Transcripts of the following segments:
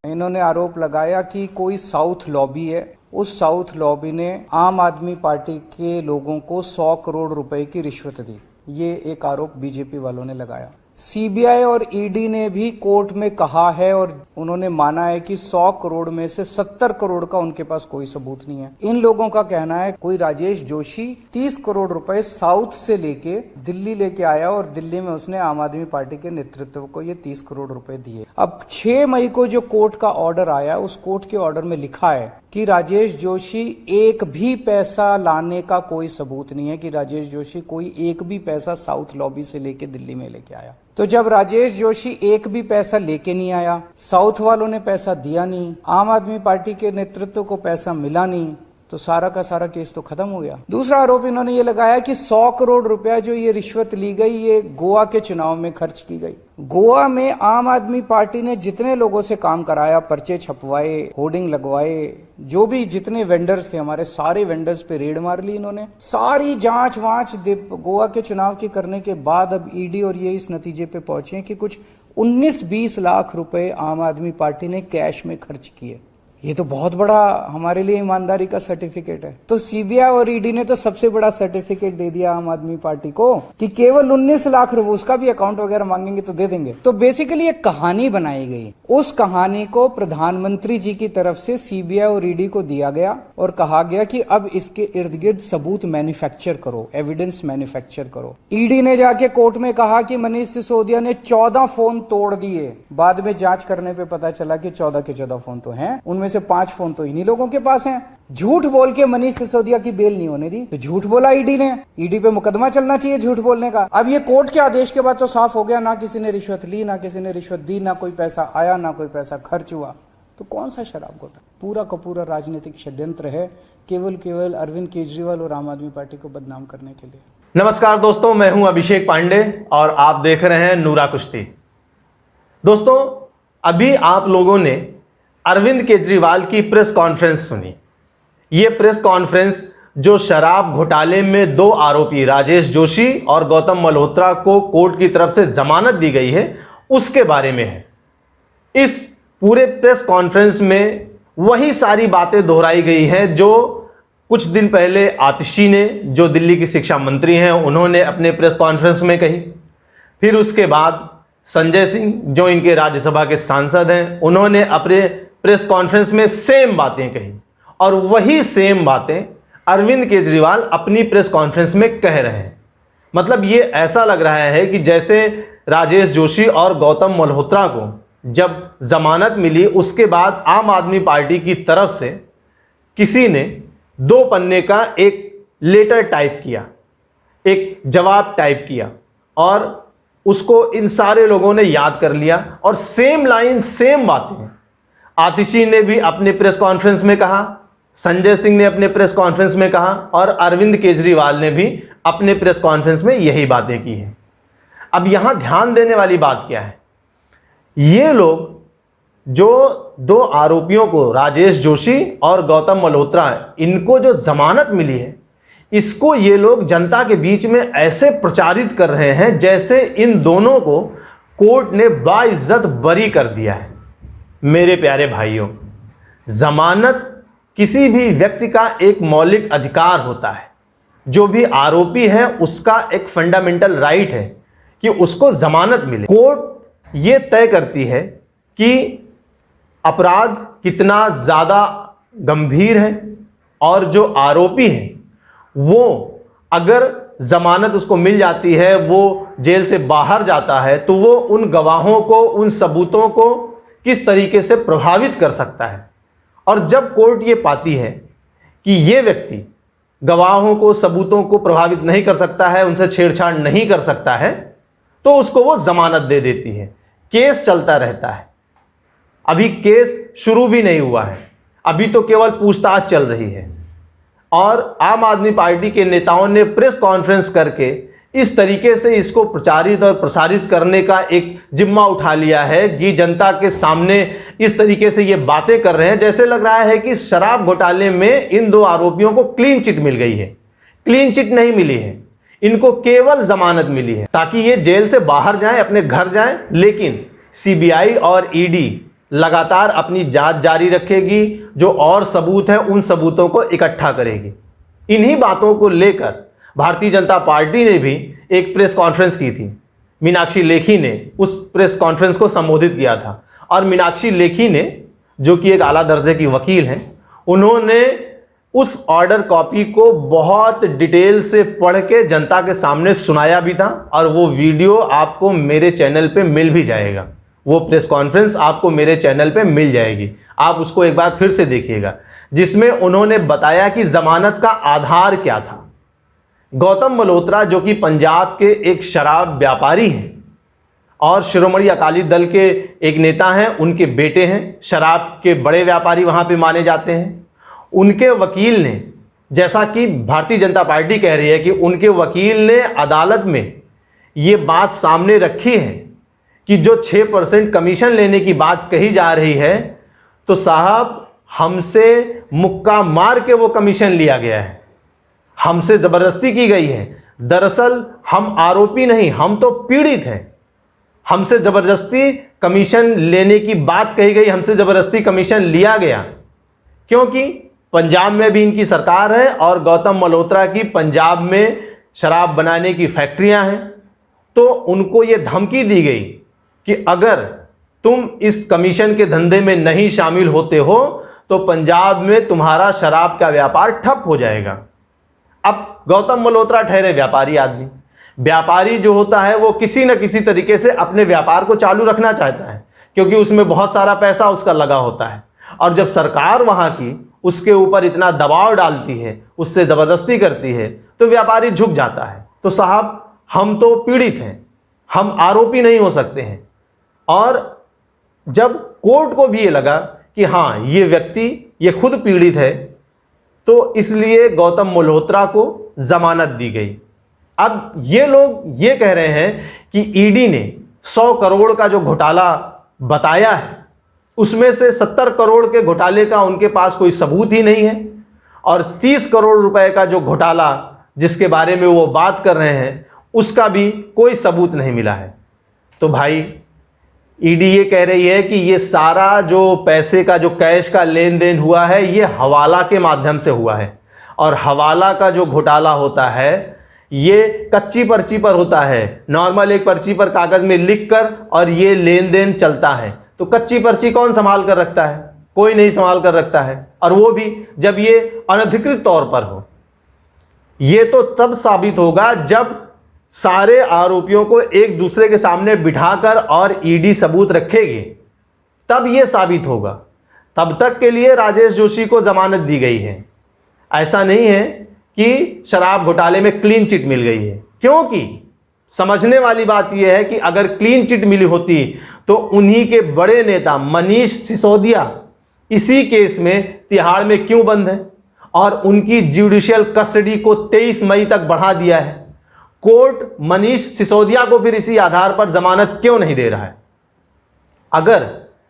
इन्होंने आरोप लगाया कि कोई साउथ लॉबी है, उस साउथ लॉबी ने आम आदमी पार्टी के लोगों को 100 करोड़ रुपए की रिश्वत दी। ये एक आरोप बीजेपी वालों ने लगाया। सीबीआई और ईडी ने भी कोर्ट में कहा है और उन्होंने माना है कि 100 करोड़ में से 70 करोड़ का उनके पास कोई सबूत नहीं है। इन लोगों का कहना है कोई राजेश जोशी 30 करोड़ रुपए साउथ से लेके दिल्ली लेके आया और दिल्ली में उसने आम आदमी पार्टी के नेतृत्व को ये 30 करोड़ रुपए दिए। अब 6 मई को जो कोर्ट का ऑर्डर आया, उस कोर्ट के ऑर्डर में लिखा है कि राजेश जोशी एक भी पैसा लाने का कोई सबूत नहीं है, कि राजेश जोशी कोई एक भी पैसा साउथ लॉबी से लेके दिल्ली में लेके आया। तो जब राजेश जोशी एक भी पैसा लेके नहीं आया, साउथ वालों ने पैसा दिया नहीं, आम आदमी पार्टी के नेतृत्व को पैसा मिला नहीं, तो सारा का सारा केस तो खत्म हो गया। दूसरा आरोप इन्होंने ये लगाया कि 100 करोड़ रुपया जो ये रिश्वत ली गई, ये गोवा के चुनाव में खर्च की गई। गोवा में आम आदमी पार्टी ने जितने लोगों से काम कराया, पर्चे छपवाए, होर्डिंग लगवाए, जो भी जितने वेंडर्स थे हमारे, सारे वेंडर्स पे रेड मार ली इन्होंने। सारी जांच वांच गोवा के चुनाव की करने के बाद अब ईडी और ये इस नतीजे पे पहुंचे कि कुछ 19-20 लाख रुपए आम आदमी पार्टी ने कैश में खर्च किए। ये तो बहुत बड़ा हमारे लिए ईमानदारी का सर्टिफिकेट है। तो सीबीआई और ईडी ने तो सबसे बड़ा सर्टिफिकेट दे दिया आम आदमी पार्टी को कि केवल 19 लाख रुपए, उसका भी अकाउंट वगैरह मांगेंगे तो दे देंगे। तो बेसिकली एक कहानी बनाई गई, उस कहानी को प्रधानमंत्री जी की तरफ से सीबीआई और ईडी को दिया गया और कहा गया कि अब इसके इर्द गिर्द सबूत मैन्युफैक्चर करो, एविडेंस मैन्युफैक्चर करो। ईडी ने जाके कोर्ट में कहा कि मनीष सिसोदिया ने 14 फोन तोड़ दिए। बाद में जांच करने पे पता चला कि 14 के 14 फोन तो हैं, उनमें से 5 फोन तो इन्हीं लोगों के पास हैं। झूठ बोल के मनीष सिसोदिया की बेल नहीं होने दी, तो झूठ बोला ईडी ने। ईडी पे मुकदमा चलना चाहिए झूठ बोलने का। अब ये कोर्ट के आदेश के बाद तो साफ हो गया, ना किसी ने रिश्वत ली, ना किसी ने रिश्वत दी, ना कोई पैसा आया, ना कोई पैसा खर्च हुआ। तो कौन सा शराब घोटाला? पूरा का पूरा राजनीतिक षड्यंत्र है, केवल अरविंद केजरीवाल और आम आदमी पार्टी को बदनाम करने के लिए। नमस्कार दोस्तों, मैं हूं अभिषेक पांडे और आप देख रहे हैं नूरा कुश्ती। दोस्तों, अभी आप लोगों ने अरविंद केजरीवाल की प्रेस कॉन्फ्रेंस सुनी। यह प्रेस कॉन्फ्रेंस जो शराब घोटाले में 2 आरोपी राजेश जोशी और गौतम मल्होत्रा को कोर्ट की तरफ से जमानत दी गई है, उसके बारे में है। इस पूरे प्रेस कॉन्फ्रेंस में वही सारी बातें दोहराई गई हैं जो कुछ दिन पहले आतिशी ने, जो दिल्ली की शिक्षा मंत्री हैं, उन्होंने अपने प्रेस कॉन्फ्रेंस में कही। फिर उसके बाद संजय सिंह, जो इनके राज्यसभा के सांसद हैं, उन्होंने अपने प्रेस कॉन्फ्रेंस में सेम बातें कही और वही सेम बातें अरविंद केजरीवाल अपनी प्रेस कॉन्फ्रेंस में कह रहे हैं। मतलब ये ऐसा लग रहा है कि जैसे राजेश जोशी और गौतम मल्होत्रा को जब जमानत मिली, उसके बाद आम आदमी पार्टी की तरफ से किसी ने 2 पन्ने का एक लेटर टाइप किया, एक जवाब टाइप किया और उसको इन सारे लोगों ने याद कर लिया और सेम लाइन सेम बातें आतिशी ने भी अपने प्रेस कॉन्फ्रेंस में कहा, संजय सिंह ने अपने प्रेस कॉन्फ्रेंस में कहा और अरविंद केजरीवाल ने भी अपने प्रेस कॉन्फ्रेंस में यही बातें की हैं। अब यहां ध्यान देने वाली बात क्या है? ये लोग जो 2 आरोपियों को, राजेश जोशी और गौतम मल्होत्रा, इनको जो जमानत मिली है, इसको ये लोग जनता के बीच में ऐसे प्रचारित कर रहे हैं जैसे इन दोनों को कोर्ट ने बाइज्जत बरी कर दिया है। मेरे प्यारे भाइयों, जमानत किसी भी व्यक्ति का एक मौलिक अधिकार होता है। जो भी आरोपी है उसका एक फंडामेंटल राइट है कि उसको जमानत मिले। कोर्ट ये तय करती है कि अपराध कितना ज्यादा गंभीर है और जो आरोपी है वो अगर जमानत उसको मिल जाती है, वो जेल से बाहर जाता है, तो वो उन गवाहों को, उन सबूतों को किस तरीके से प्रभावित कर सकता है। और जब कोर्ट ये पाती है कि ये व्यक्ति गवाहों को, सबूतों को प्रभावित नहीं कर सकता है, उनसे छेड़छाड़ नहीं कर सकता है, तो उसको वो जमानत दे देती है। केस चलता रहता है। अभी केस शुरू भी नहीं हुआ है, अभी तो केवल पूछताछ चल रही है। और आम आदमी पार्टी के नेताओं ने प्रेस कॉन्फ्रेंस करके इस तरीके से इसको प्रचारित और प्रसारित करने का एक जिम्मा उठा लिया है कि जनता के सामने इस तरीके से ये बातें कर रहे हैं जैसे लग रहा है कि शराब घोटाले में इन 2 आरोपियों को क्लीन चिट मिल गई है। क्लीन चिट नहीं मिली है, इनको केवल जमानत मिली है ताकि ये जेल से बाहर जाएं, अपने घर जाएं। लेकिन सीबीआई और ईडी लगातार अपनी जांच जारी रखेगी, जो और सबूत हैं उन सबूतों को इकट्ठा करेगी। इन्हीं बातों को लेकर भारतीय जनता पार्टी ने भी एक प्रेस कॉन्फ्रेंस की थी। मीनाक्षी लेखी ने उस प्रेस कॉन्फ्रेंस को संबोधित किया था और मीनाक्षी लेखी ने, जो कि एक आला दर्जे की वकील हैं, उन्होंने उस ऑर्डर कॉपी को बहुत डिटेल से पढ़ के जनता के सामने सुनाया भी था और वो वीडियो आपको मेरे चैनल पे मिल भी जाएगा। वो प्रेस कॉन्फ्रेंस आपको मेरे चैनल पे मिल जाएगी, आप उसको एक बार फिर से देखिएगा, जिसमें उन्होंने बताया कि जमानत का आधार क्या था। गौतम मल्होत्रा, जो कि पंजाब के एक शराब व्यापारी हैं और शिरोमणि अकाली दल के एक नेता हैं, उनके बेटे हैं, शराब के बड़े व्यापारी वहां पे माने जाते हैं। उनके वकील ने, जैसा कि भारतीय जनता पार्टी कह रही है कि उनके वकील ने अदालत में ये बात सामने रखी है कि जो 6% कमीशन लेने की बात कही जा रही है, तो साहब हमसे मुक्का मार के वो कमीशन लिया गया है, हमसे जबरदस्ती की गई है। दरअसल हम आरोपी नहीं, हम तो पीड़ित हैं। हमसे जबरदस्ती कमीशन लेने की बात कही गई, हमसे जबरदस्ती कमीशन लिया गया, क्योंकि पंजाब में भी इनकी सरकार है और गौतम मल्होत्रा की पंजाब में शराब बनाने की फैक्ट्रियां हैं। तो उनको ये धमकी दी गई कि अगर तुम इस कमीशन के धंधे में नहीं शामिल होते हो तो पंजाब में तुम्हारा शराब का व्यापार ठप हो जाएगा। अब गौतम मल्होत्रा ठहरे व्यापारी आदमी। व्यापारी जो होता है वो किसी न किसी तरीके से अपने व्यापार को चालू रखना चाहता है, क्योंकि उसमें बहुत सारा पैसा उसका लगा होता है। और जब सरकार वहां की उसके ऊपर इतना दबाव डालती है, उससे जबरदस्ती करती है, तो व्यापारी झुक जाता है। तो साहब हम तो पीड़ित हैं, हम आरोपी नहीं हो सकते हैं। और जब कोर्ट को भी ये लगा कि हाँ ये व्यक्ति ये खुद पीड़ित है, तो इसलिए गौतम मल्होत्रा को जमानत दी गई। अब ये लोग ये कह रहे हैं कि ईडी ने 100 करोड़ का जो घोटाला बताया है, उसमें से 70 करोड़ के घोटाले का उनके पास कोई सबूत ही नहीं है, और 30 करोड़ रुपए का जो घोटाला जिसके बारे में वो बात कर रहे हैं उसका भी कोई सबूत नहीं मिला है। तो भाई ईडी ये कह रही है कि ये सारा जो पैसे का, जो कैश का लेन देन हुआ है, ये हवाला के माध्यम से हुआ है। और हवाला का जो घोटाला होता है ये कच्ची पर्ची पर होता है। नॉर्मल एक पर्ची पर कागज में लिखकर और ये लेन देन चलता है। तो कच्ची पर्ची कौन संभाल कर रखता है? कोई नहीं संभाल कर रखता है, और वो भी जब ये अनधिकृत तौर पर हो। ये तो तब साबित होगा जब सारे आरोपियों को एक दूसरे के सामने बिठाकर और ईडी सबूत रखेगी, तब ये साबित होगा। तब तक के लिए राजेश जोशी को जमानत दी गई है। ऐसा नहीं है कि शराब घोटाले में क्लीन चिट मिल गई है, क्योंकि समझने वाली बात यह है कि अगर क्लीन चिट मिली होती तो उन्हीं के बड़े नेता मनीष सिसोदिया इसी केस में तिहाड़ में क्यों बंद है, और उनकी जुडिशियल कस्टडी को 23 मई तक बढ़ा दिया है। कोर्ट मनीष सिसोदिया को फिर इसी आधार पर जमानत क्यों नहीं दे रहा है? अगर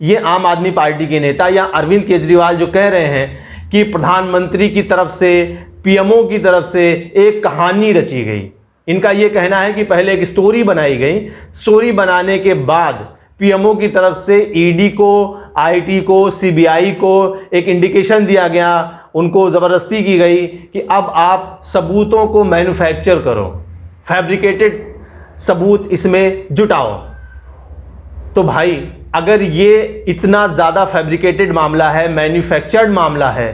ये आम आदमी पार्टी के नेता या अरविंद केजरीवाल जो कह रहे हैं कि प्रधानमंत्री की तरफ से, पीएमओ की तरफ से एक कहानी रची गई, इनका यह कहना है कि पहले एक स्टोरी बनाई गई, स्टोरी बनाने के बाद पीएमओ की तरफ से ईडी को, आईटी को, सीबीआई को एक इंडिकेशन दिया गया, उनको जबरदस्ती की गई कि अब आप सबूतों को मैन्युफैक्चर करो, फैब्रिकेटेड सबूत इसमें जुटाओ। तो भाई अगर ये इतना ज़्यादा फैब्रिकेटेड मामला है, मैन्युफैक्चर्ड मामला है,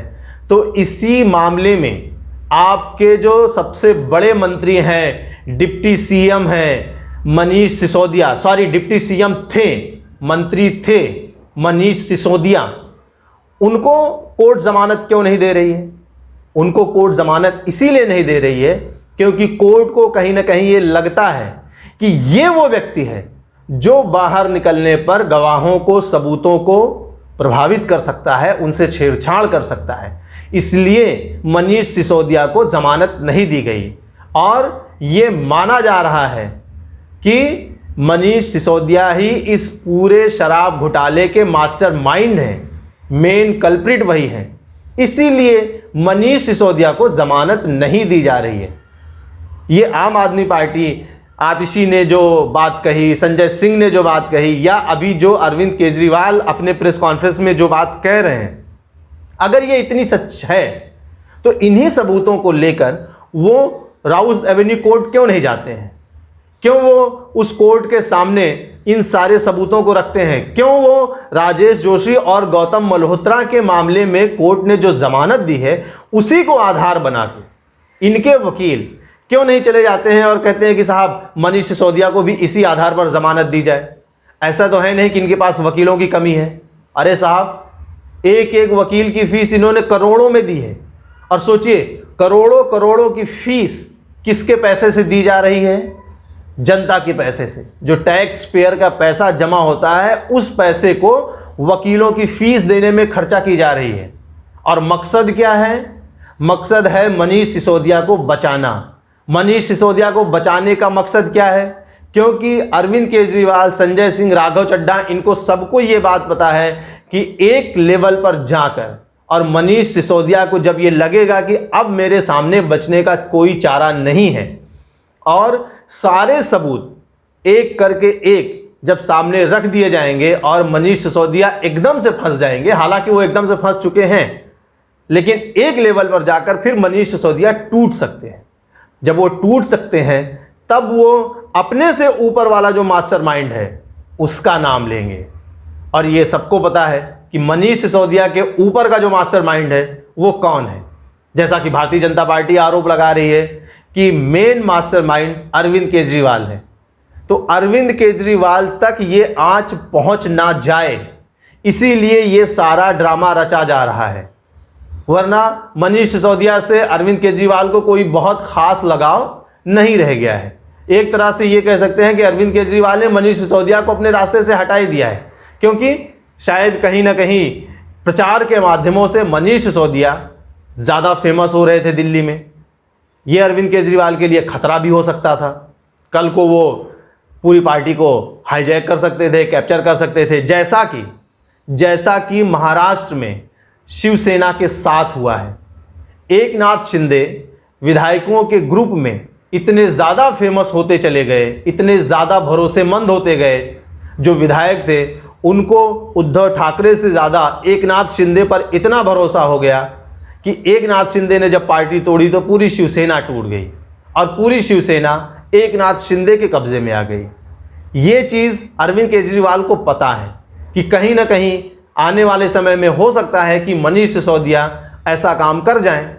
तो इसी मामले में आपके जो सबसे बड़े मंत्री हैं, डिप्टी सीएम हैं Manish Sisodia, sorry deputy CM थे, मंत्री थे मनीष सिसोदिया, उनको कोर्ट जमानत क्यों नहीं दे रही है? उनको कोर्ट जमानत इसीलिए नहीं दे रही है क्योंकि कोर्ट को कहीं ना कहीं ये लगता है कि ये वो व्यक्ति है जो बाहर निकलने पर गवाहों को, सबूतों को प्रभावित कर सकता है, उनसे छेड़छाड़ कर सकता है। इसलिए मनीष सिसोदिया को जमानत नहीं दी गई। और ये माना जा रहा है कि मनीष सिसोदिया ही इस पूरे शराब घोटाले के मास्टरमाइंड हैं, मेन कल्प्रिट वही हैं। इसीलिए मनीष सिसोदिया को जमानत नहीं दी जा रही है। ये आम आदमी पार्टी आतिशी ने जो बात कही, संजय सिंह ने जो बात कही, या अभी जो अरविंद केजरीवाल अपने प्रेस कॉन्फ्रेंस में जो बात कह रहे हैं, अगर ये इतनी सच है तो इन्हीं सबूतों को लेकर वो राउज एवेन्यू कोर्ट क्यों नहीं जाते हैं? क्यों वो उस कोर्ट के सामने इन सारे सबूतों को रखते हैं? क्यों वो राजेश जोशी और गौतम मल्होत्रा के मामले में कोर्ट ने जो जमानत दी है उसी को आधार बना के इनके वकील क्यों नहीं चले जाते हैं और कहते हैं कि साहब मनीष सिसोदिया को भी इसी आधार पर जमानत दी जाए? ऐसा तो है नहीं कि इनके पास वकीलों की कमी है। अरे साहब, एक एक वकील की फीस इन्होंने करोड़ों में दी है। और सोचिए, करोड़ों करोड़ों की फीस किसके पैसे से दी जा रही है? जनता के पैसे से। जो टैक्स पेयर का पैसा जमा होता है उस पैसे को वकीलों की फीस देने में खर्चा की जा रही है। और मकसद क्या है? मकसद है मनीष सिसोदिया को बचाना। मनीष सिसोदिया को बचाने का मकसद क्या है? क्योंकि अरविंद केजरीवाल, संजय सिंह, राघव चड्ढा, इनको सबको ये बात पता है कि एक लेवल पर जाकर और मनीष सिसोदिया को जब ये लगेगा कि अब मेरे सामने बचने का कोई चारा नहीं है और सारे सबूत एक करके एक जब सामने रख दिए जाएंगे और मनीष सिसोदिया एकदम से फंस जाएंगे, हालांकि वो एकदम से फंस चुके हैं, लेकिन एक लेवल पर जाकर फिर मनीष सिसोदिया टूट सकते हैं। जब वो टूट सकते हैं तब वो अपने से ऊपर वाला जो मास्टरमाइंड है उसका नाम लेंगे। और ये सबको पता है कि मनीष सिसोदिया के ऊपर का जो मास्टरमाइंड है वो कौन है। जैसा कि भारतीय जनता पार्टी आरोप लगा रही है कि मेन मास्टरमाइंड अरविंद केजरीवाल है, तो अरविंद केजरीवाल तक ये आंच पहुंच ना जाए इसीलिए ये सारा ड्रामा रचा जा रहा है। वरना मनीष सिसोदिया से अरविंद केजरीवाल को कोई बहुत खास लगाव नहीं रह गया है। एक तरह से ये कह सकते हैं कि अरविंद केजरीवाल ने मनीष सिसोदिया को अपने रास्ते से हटा ही दिया है, क्योंकि शायद कहीं ना कहीं प्रचार के माध्यमों से मनीष सिसोदिया ज़्यादा फेमस हो रहे थे दिल्ली में। ये अरविंद केजरीवाल के लिए खतरा भी हो सकता था। कल को वो पूरी पार्टी को हाईजैक कर सकते थे, कैप्चर कर सकते थे, जैसा कि महाराष्ट्र में शिवसेना के साथ हुआ है। एकनाथ शिंदे विधायकों के ग्रुप में इतने ज़्यादा फेमस होते चले गए, इतने ज़्यादा भरोसेमंद होते गए, जो विधायक थे उनको उद्धव ठाकरे से ज़्यादा एकनाथ शिंदे पर इतना भरोसा हो गया कि एकनाथ शिंदे ने जब पार्टी तोड़ी तो पूरी शिवसेना टूट गई और पूरी शिवसेना एकनाथ शिंदे के कब्जे में आ गई। ये चीज़ अरविंद केजरीवाल को पता है कि कहीं ना कहीं आने वाले समय में हो सकता है कि मनीष सिसोदिया ऐसा काम कर जाएं।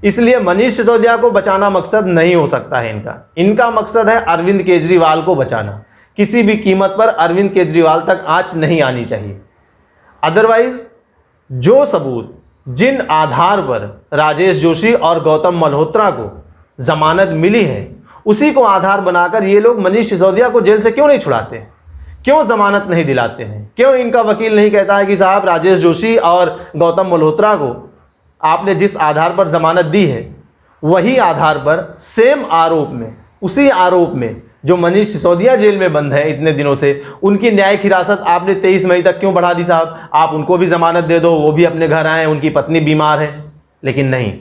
इसलिए मनीष सिसोदिया को बचाना मकसद नहीं हो सकता है इनका मकसद है अरविंद केजरीवाल को बचाना। किसी भी कीमत पर अरविंद केजरीवाल तक आंच नहीं आनी चाहिए। अदरवाइज जो सबूत, जिन आधार पर राजेश जोशी और गौतम मल्होत्रा को जमानत मिली है, उसी को आधार बनाकर ये लोग मनीष सिसोदिया को जेल से क्यों नहीं छुड़ाते हैं? क्यों जमानत नहीं दिलाते हैं? क्यों इनका वकील नहीं कहता है कि साहब राजेश जोशी और गौतम मल्होत्रा को आपने जिस आधार पर जमानत दी है वही आधार पर सेम आरोप में, उसी आरोप में जो मनीष सिसोदिया जेल में बंद है इतने दिनों से, उनकी न्यायिक हिरासत आपने 23 मई तक क्यों बढ़ा दी? साहब आप उनको भी जमानत दे दो, वो भी अपने घर आए, उनकी पत्नी बीमार है। लेकिन नहीं,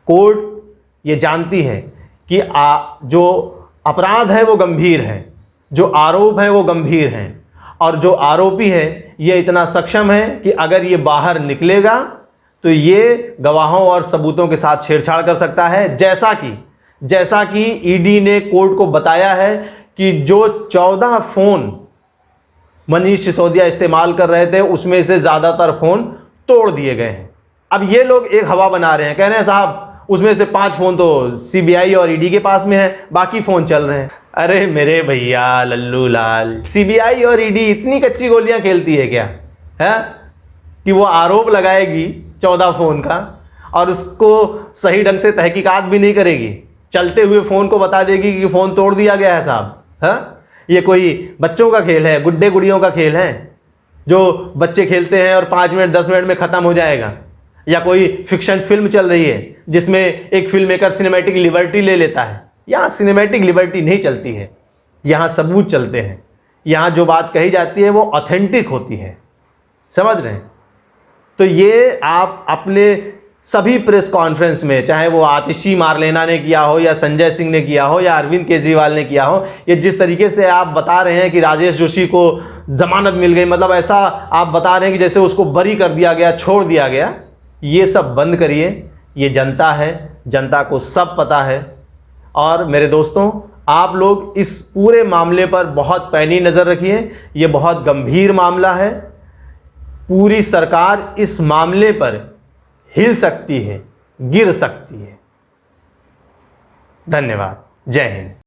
कोर्ट ये जानती है कि जो अपराध है वो गंभीर है, जो आरोप है वो गंभीर हैं, और जो आरोपी है ये इतना सक्षम है कि अगर ये बाहर निकलेगा तो ये गवाहों और सबूतों के साथ छेड़छाड़ कर सकता है। जैसा कि ईडी ने कोर्ट को बताया है कि जो 14 फोन मनीष सिसोदिया इस्तेमाल कर रहे थे उसमें से ज़्यादातर फ़ोन तोड़ दिए गए हैं। अब ये लोग एक हवा बना रहे हैं, कह रहे हैं साहब उसमें से 5 फ़ोन तो सीबीआई और ईडी के पास में है, बाकी फ़ोन चल रहे हैं। अरे मेरे भैया लल्लू लाल, सीबीआई और ईडी इतनी कच्ची गोलियां खेलती है क्या है कि वो आरोप लगाएगी 14 फ़ोन का और उसको सही ढंग से तहकीकात भी नहीं करेगी, चलते हुए फ़ोन को बता देगी कि फ़ोन तोड़ दिया गया है साहब। हाँ, ये कोई बच्चों का खेल है, गुड्डे गुड़ियों का खेल है जो बच्चे खेलते हैं और 5 मिनट 10 मिनट में ख़त्म हो जाएगा? या कोई फिक्शन फिल्म चल रही है जिसमें एक फिल्म मेकर सिनेमैटिक लिबर्टी ले लेता है? यहाँ सिनेमैटिक लिबर्टी नहीं चलती है, यहाँ सबूत चलते हैं। यहाँ जो बात कही जाती है वो ऑथेंटिक होती है, समझ रहे हैं? तो ये आप अपने सभी प्रेस कॉन्फ्रेंस में, चाहे वो आतिशी मारलेना ने किया हो या संजय सिंह ने किया हो या अरविंद केजरीवाल ने किया हो, ये जिस तरीके से आप बता रहे हैं कि राजेश जोशी को जमानत मिल गई, मतलब ऐसा आप बता रहे हैं कि जैसे उसको बरी कर दिया गया, छोड़ दिया गया, ये सब बंद करिए। ये जनता है, जनता को सब पता है। और मेरे दोस्तों, आप लोग इस पूरे मामले पर बहुत पैनी नज़र रखिए। ये बहुत गंभीर मामला है। पूरी सरकार इस मामले पर हिल सकती है, गिर सकती है। धन्यवाद। जय हिंद।